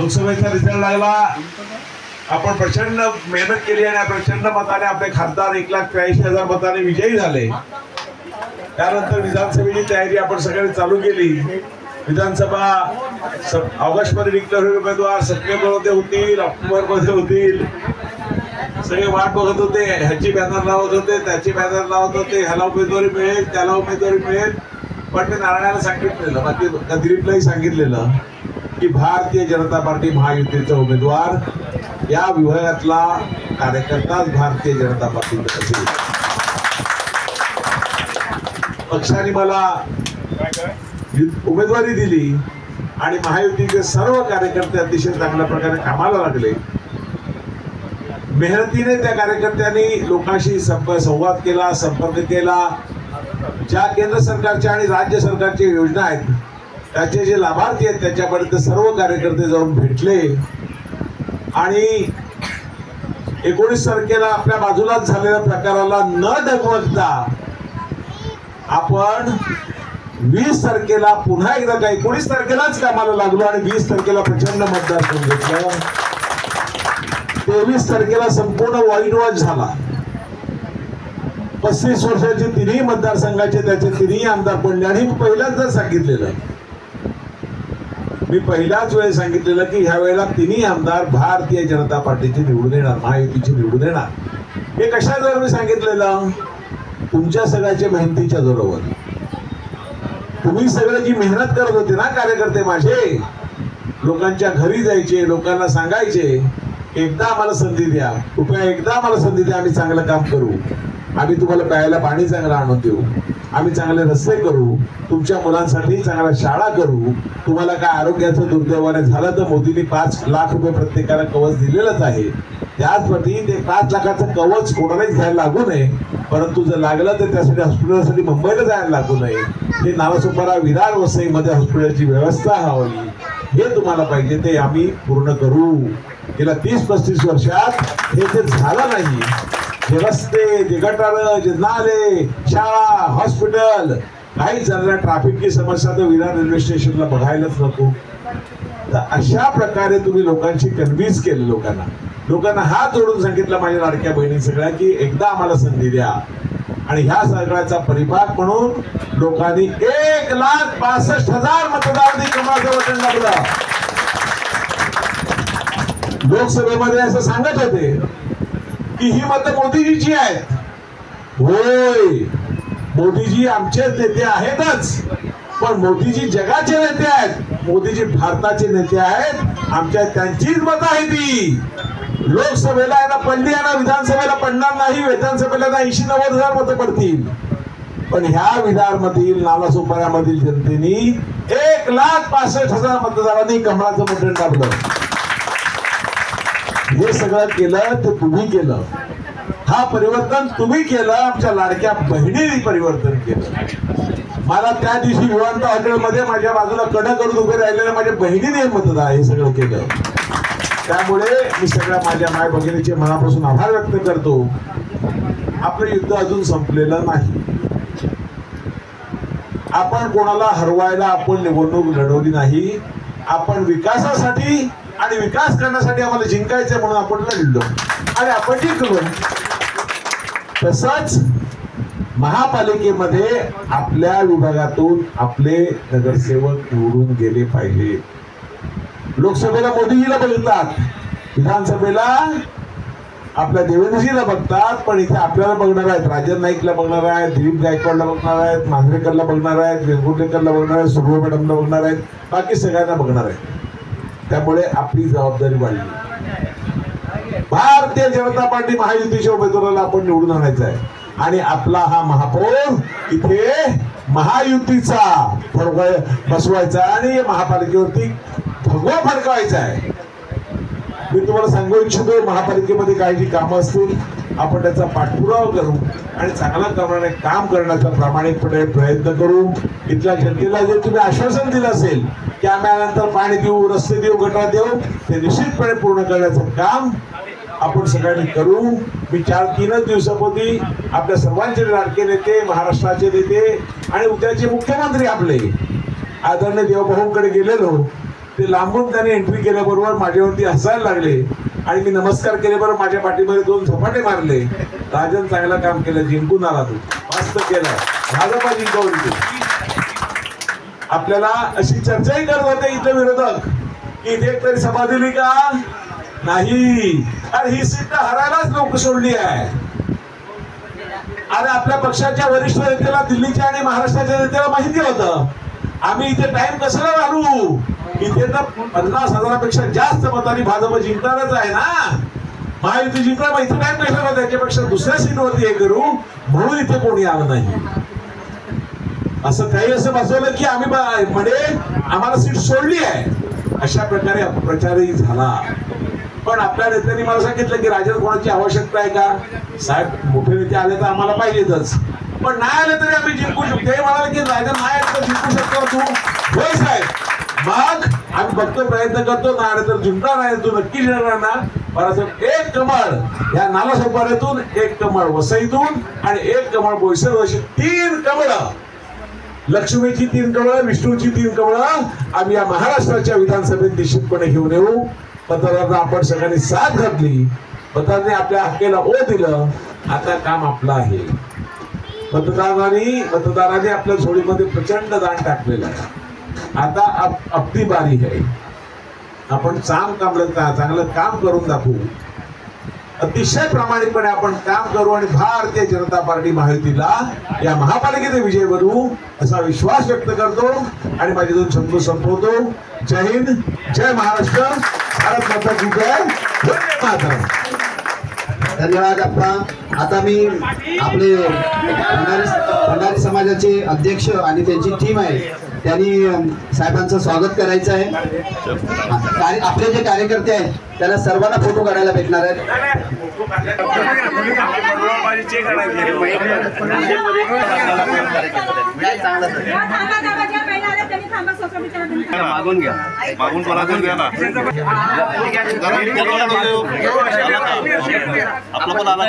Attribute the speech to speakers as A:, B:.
A: लोकसभेचा result लागला, आपण प्रचंड मेहनत केली आणि प्रचंड मताने आपले खासदार 1,83,000 मताने विजयी झाले। त्यानंतर विधानसभेची तयारी आपण सगळ्यांनी चालू केली। विधानसभा ऑगस्ट मध्ये डिक्लेअर होईल, उमेदवार सप्टेंबरमध्ये होतील, ऑक्टोबरमध्ये होतील, सगळे वाट बघत होते, ह्याची बॅनर लावत होते, त्याची बॅनर लावत होते, ह्याला उमेदवारी मिळेल, त्याला उमेदवारी मिळेल। पण मी नारायणाला सांगितलेलं, बाकी दिलीपलाही सांगितलेलं की भारतीय जनता पार्टी महायुतीचा उमेदवार या विभागातला कार्यकर्ताच भारतीय जनता पार्टीचा असेल। पक्षाने मला उमेदवारी दिली आणि महायुतीचे सर्व कार्यकर्ते अतिशय चांगल्या प्रकारे कामाला लागले। मेहनतीने त्या कार्यकर्त्यांनी लोकांशी संवाद केला, संपर्क केला। ज्या केंद्र सरकारच्या आणि राज्य सरकारच्या योजना आहेत त्याचे जे लाभार्थी आहेत त्याच्यापर्यंत सर्व कार्यकर्ते जाऊन भेटले आणि 19 तारखेला आपल्या बाजूलाच झालेल्या प्रकाराला न डगमगता आपण 20 तारखेला पुन्हा एकदा 19 तारखेलाच कामाला लागलो आणि 20 तारखेला प्रचंड मतदान घेतलं। 23 तारखेला संपूर्ण व्हाईट वॉश झाला। 35 वर्षाचे तिन्ही मतदारसंघाचे त्याचे तिन्ही आमदार पडले आणि मी पहिल्याच वेळेस सांगितलेलं की ह्या वेळेला तिन्ही आमदार भारतीय जनता पार्टीचे निवडून येणार, महायुतीचे निवडून येणार। हे कशा जोरावर मी सांगितलेलं? तुमच्या सगळ्याच्या मेहनतीच्या जोरावर। तुम्ही सगळे जी मेहनत करत होते ना कार्यकर्ते माझे, लोकांच्या घरी जायचे, लोकांना सांगायचे एकदा आम्हाला संधी द्या, कृपया एकदा आम्हाला संधी द्या, आम्ही चांगलं काम करू, आम्ही तुम्हाला प्यायला पाणी चांगलं आणून देऊ, आम्ही चांगले रस्ते करू, तुमच्या मुलांसाठी चांगल्या शाळा करू, तुम्हाला काय आरोग्याचं दुर्दैवाने झालं तर मोदींनी 5 लाख रुपये प्रत्येकाला कवच दिलेलंच आहे। त्याचप्रती ते 5 लाखाचं कवच कोणालाच घ्यायला लागू नये, परंतु जर लागलं तर त्यासाठी हॉस्पिटलसाठी मुंबईला जायला लागू नये। ते नालासोपारा विरार वसईमध्ये हॉस्पिटलची व्यवस्था हवी, हे तुम्हाला पाहिजे ते आम्ही पूर्ण करू। गेल्या 30-35 वर्षात हे ते झालं नाही। हे रस्ते, ते गटार, जे नाले, शाळा, हॉस्पिटल काही झालं, ट्रॅफिकची समस्या तर विरार रेल्वे स्टेशनला बघायलाच नको। तर अशा प्रकारे तुम्ही लोकांशी कन्व्हिन्स केलं, लोकांना हात जोडून सांगितलं माझ्या लाडक्या बहिणी सगळ्या की एकदा आम्हाला संधी द्या। आणि ह्या सगळ्याचा परिपाक म्हणून लोकांनी 1,65,000 मतदारांनी कमळाचं बटन दाबलं। लोकसभेमध्ये असं सांगत होते की ही मतं मोदीजीची आहेत। होय, मोदीजी आमचे नेते आहेतच, पण मोदीजी जगाचे नेते आहेत, मोदीजी भारताचे नेते आहेत, आमच्या त्यांचीच मतं आहे ती। लोकसभेला यांना पडली, यांना विधानसभेला पडणार नाही, विधानसभेला 80-90,000 मतं पडतील, पण ह्या विधारमधील नालासोपाऱ्यामधील जनतेने 1,65,000 मतदारांनी कमळाचं बटन दाबलं। हे सगळं केलं ते तुम्ही केलं, हा परिवर्तन तुम्ही केलं, आमच्या लाडक्या बहिणीने परिवर्तन केलं। मला त्या दिवशी विवांत हॉटेलमध्ये माझ्या बाजूला कडा करून उभे राहिलेल्या माझ्या बहिणीने मतदान हे सगळं केलं। त्यामुळे मी सगळ्या माझ्या माय भगिनीचे मनापासून आभार व्यक्त करतो। आपलं युद्ध अजून संपलेलं नाही। आपण कोणाला हरवायला आपण निवडणूक लढवली नाही, आपण विकासासाठी आणि विकास करण्यासाठी आम्हाला जिंकायचं म्हणून आपण लढलो आणि आपण जिंकलो। तसंच महापालिकेमध्ये आपल्या विभागातून आपले नगरसेवक निवडून गेले पाहिजे। लोकसभेला मोदीजीला बघतात, विधानसभेला आपल्या देवेंद्रजीला बघतात, पण इथे आपल्याला बघणार आहेत, राजन नाईकला बघणार आहेत, दिलीप गायकवाडला बघणार आहेत, मांजरेकरला बघणार आहेत, वेंगुर्लेकरला बघणार आहेत, सुर्वे मॅडमला बघणार आहेत, बाकी सगळ्यांना बघणार आहेत। त्यामुळे आपली जबाबदारी वाढली। भारतीय जनता पार्टी महायुतीच्या उमेदवाराला आपण निवडून आणायचं आहे आणि आपला हा महापौर इथे महायुतीचा बसवायचा आणि महापालिकेवरती भगवा फडकवायचा आहे। मी तुम्हाला सांगू इच्छितो, महापालिकेमध्ये काही जी कामं असतील आपण त्याचा पाठपुरावा करू आणि चांगल्या प्रमाणे काम करण्याचा प्रामाणिकपणे प्रयत्न करू। इथल्या जनतेला जे तुम्ही आश्वासन दिलं असेल की आम्ही आल्यानंतर पाणी देऊ, रस्ते देऊ, गटार देऊ, ते निश्चितपणे पूर्ण करण्याचं काम आपण सगळ्यांनी करू। मी 4-3 दिवसापूर्वी आपल्या सर्वांचे लाडके नेते, महाराष्ट्राचे नेते आणि उद्याचे मुख्यमंत्री आपले आदरणीय देवभाऊंकडे गेलेलो ते लांबून त्यांनी एंट्री केल्याबरोबर माझ्यावरती हसायला लागले आणि मी नमस्कार केल्याबरोबर माझ्या पाठीमध्ये 2 झपाटे मारले. राजन चांगलं काम केलं, जिंकून आला तू, मस्त केलं, भाजपा जिंकवली. आपल्याला अशी चर्चाही करत होते इथले विरोधक की इथे तरी सभा दिली का नाही, अरे ही सीट हरायलाच लोक सोडली आहे. अरे आपल्या पक्षाच्या वरिष्ठ नेत्याला, दिल्लीच्या आणि महाराष्ट्राच्या नेत्याला माहिती होतं आम्ही इथे टाइम कशाला घालू, इथे तर 50,000पेक्षा जास्त मतांनी भाजप जिंकणारच आहे ना, महायुती जिंकणार, मग इथे टाइम कशाला, त्याच्यापेक्षा दुसऱ्या सीटवरती हे करू, म्हणून इथे कोणी आलं नाही. असं काही असं बसवलं की आम्ही म्हणे आम्हाला सीट सोडली आहे, अशा प्रकारे प्रचारही झाला. पण आपल्या नेत्यांनी मला सांगितलं की राजन कोणाची आवश्यकता आहे का, साहेब मोठे नेते आले तर आम्हाला पाहिजेतच, पण नाही आले तरी आम्ही जिंकू शकतो. ते म्हणाले की राजन नाही आले तर जिंकू शकतो तू, होय साहेब, मग आम्ही बघतो, प्रयत्न करतो, नाही आले तर जिंकणार नाही, तू नक्की जिंकणार ना. बाळासाहेब, एक कमळ या नालासोपाऱ्यातून, एक कमळ वसईतून आणि एक कमळ बोईसर, अशी 3 कमळं, लक्ष्मीची 3 कमळं, विष्णूची 3 कमळं आम्ही या महाराष्ट्राच्या विधानसभेत निश्चितपणे घेऊन येऊ. मतदारांना आपण सगळ्यांनी साथ घातली, मतदारांनी आपल्या हक्केला ओ दिलं, आता काम आपलं आहे. मतदारांनी आपल्या झोळीमध्ये प्रचंड दान टाकलेलं आहे. आता आपली बारी आहे, आपण चांगलं काम करून दाखवू, अतिशय प्रामाणिकपणे आपण काम करू आणि भारतीय जनता पार्टी महायुतीला या महापालिकेचे विजय बनवू असा विश्वास व्यक्त करतो आणि माझे 2 शब्द संपवतो. जय हिंद, जय महाराष्ट्र, भारत माता की जय, वंदे मातरम.
B: धन्यवाद अप्पा. आता मी आपले भंडारी समाजाचे अध्यक्ष आणि त्यांची टीम आहे, त्यांनी साहेबांचं स्वागत करायचं आहे. आपले जे कार्यकर्ते आहेत त्यांना सर्वांना फोटो काढायला भेटणार आहेत.
C: मागून घ्या, मागून घ्या ना. आपलं पण आला